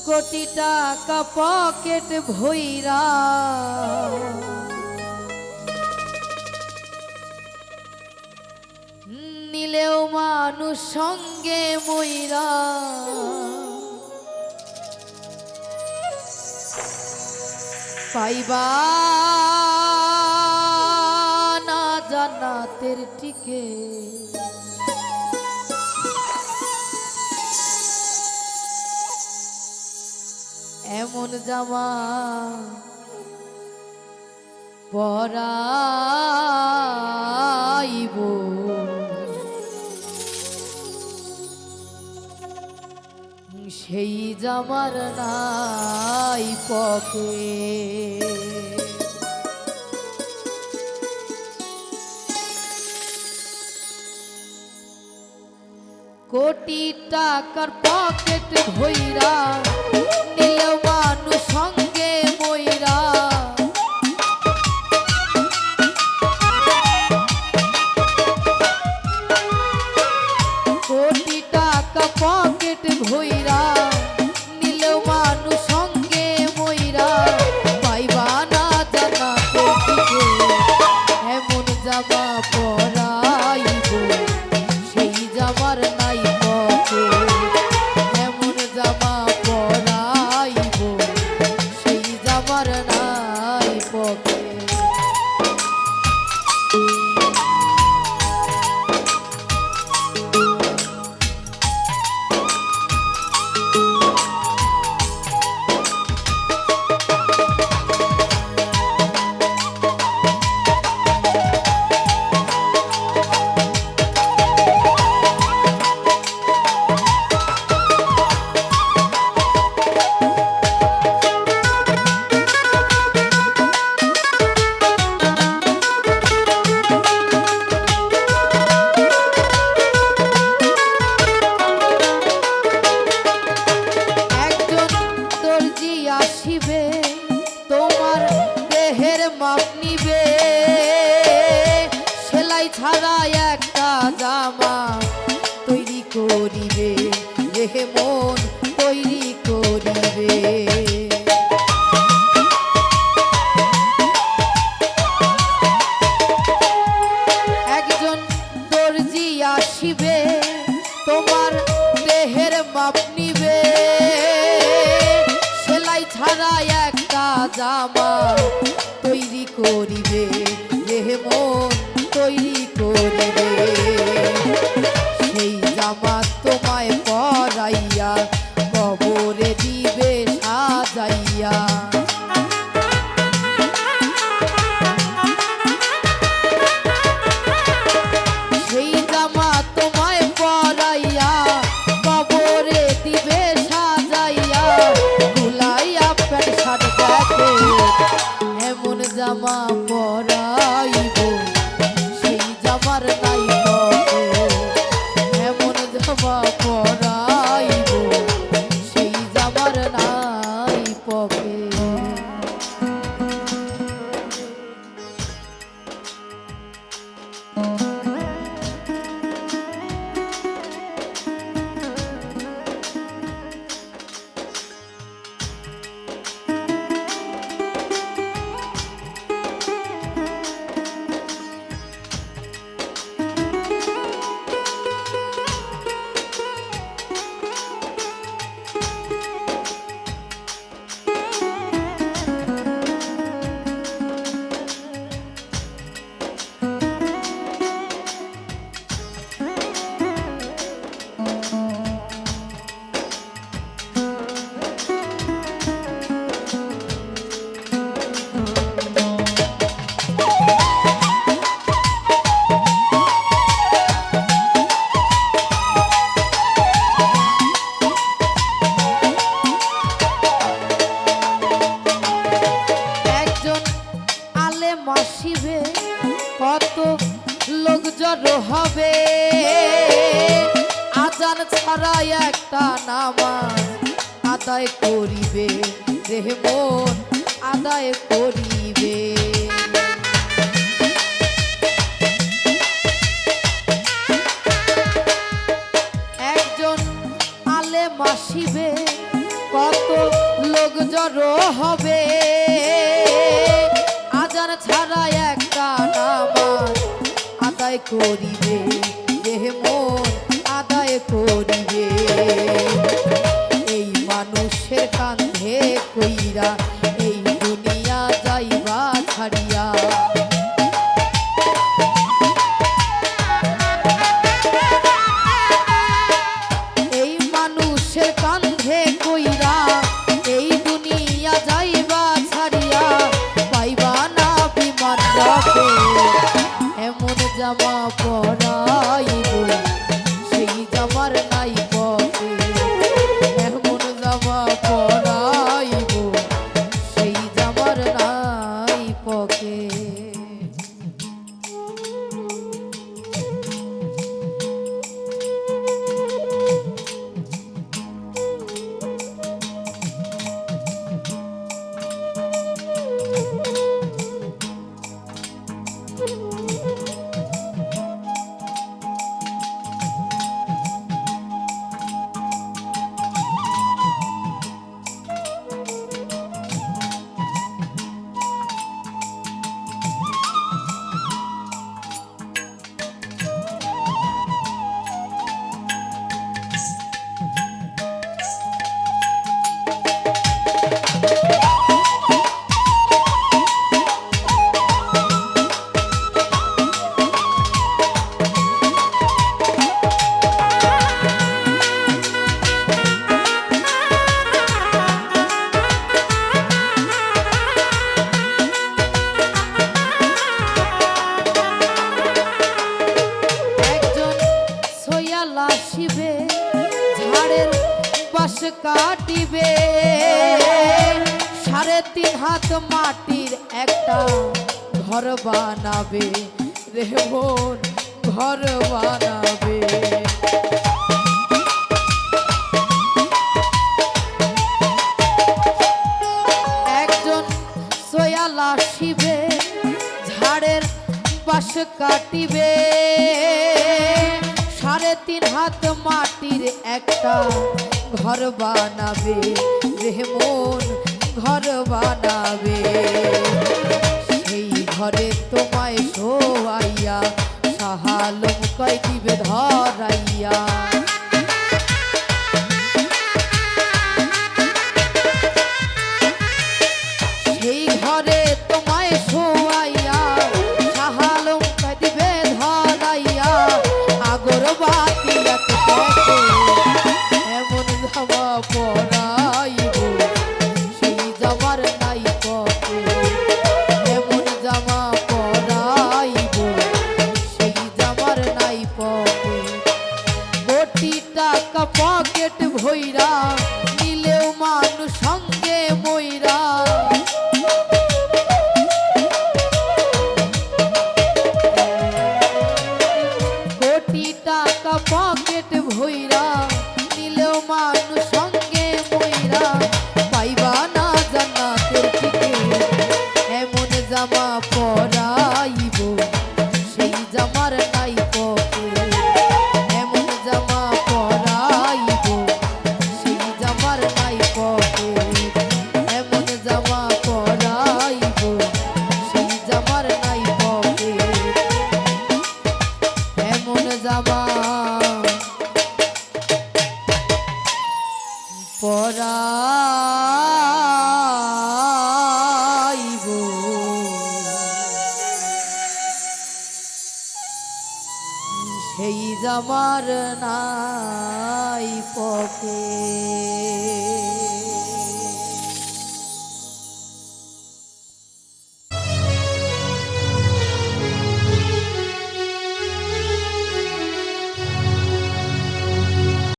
কোটি টাকা পকেট ভইরা নিলেও মানুষ সঙ্গে মইরা পাইবা না জান্নাতের টিকে এমন জামা পরাইব সেই জামার নাই পকে কোটি টাকার পকেট ভইরা নিলেও মানুষ সঙ্গে মইরা কোটি টাকা পকেট ভইরা নিলেও মানুষ সঙ্গে মইরা পাইবা না জান্নাতের টিকে এমন জামা পরাইব সেই জামার নাই পকে এমন জামা পরাইব সেই জামার নাই পকে আসিবে তোমার দেহের মাপ নিবে সেলাই ছাড়া একটা জামা তৈরি করিবে দেহে মন তৈরি করিবে একজন দর্জি আসিবে তোমার দেহের মাপ নিবে ছাড়া একটা জামা তৈরি করিবে দেহে মন তৈরি করিবে সেই জামা তোমায় পরাইয়া কবরে দিবে সাজাইয়া সেই জামা তোমায় পরাইয়া কবরে দিবে সাজাইয়া এমন জামা পরাইব সেই জামার নাই পকে এমন জামা পরাইব সেই জামার নাই পকে আসিবে কত লোক জড়ো হবে আজান ছাড়া একটা নামাজ আদায় করিবে দেহে মন আদায় করিবে একজন আলেম আসিবে কত করিবে রে মন আদায় করিবে এই মানুষের কান্ধে কইরা এই দুনিয়া যাইবা ছাড়িয়া এই মানুষের কান্ধে কইরা এই দুনিয়া যাইবা ছাড়িয়া পাইবা না বিমান রবে এমন জামা পরাইব সেই জামার নাই পকে এমন জামা পরাইব সেই জামার নাই পকে আসিবে ঝাড়ের বাস কাটিবে 3.5 হাত মাটির একটা ঘর বানাবে রে মন ঘর বানাবে একজন সোয়াল আসিবে ঝাড়ের বাস কাটিবে 3.5 হাত মাটির একটা ঘর বানাবে রে মন ঘর বানাবে সেই ঘরে তোমায় শোয়াইয়া সাহালম কয় দিবে ধরাইয়া সেই ঘরে তোমায় শোয়াইয়া সাহালম কয় দিবে ধরাইয়া আগরবাতি এমন জামা পরাইব সেই জামার নাই পকে এমন জামা পরাইব সেই জামার নাই পকে কোটি টাকা পকেট ভইরা নিলেও মানুষ সঙ্গে মইরা টাকা পকেট ভইরা নিলেও মানুষ সঙ্গে মইরা পাইবা না জান্নাতের টিকিট এমন জামা পরাইব সেই জামার নাই পকে এমন জামা পরাইব সেই জামার নাই পকে এমন জামা পরাইব সেই জামার নাই পকে এমন জামা পরাইব সেই জামার নাই পকে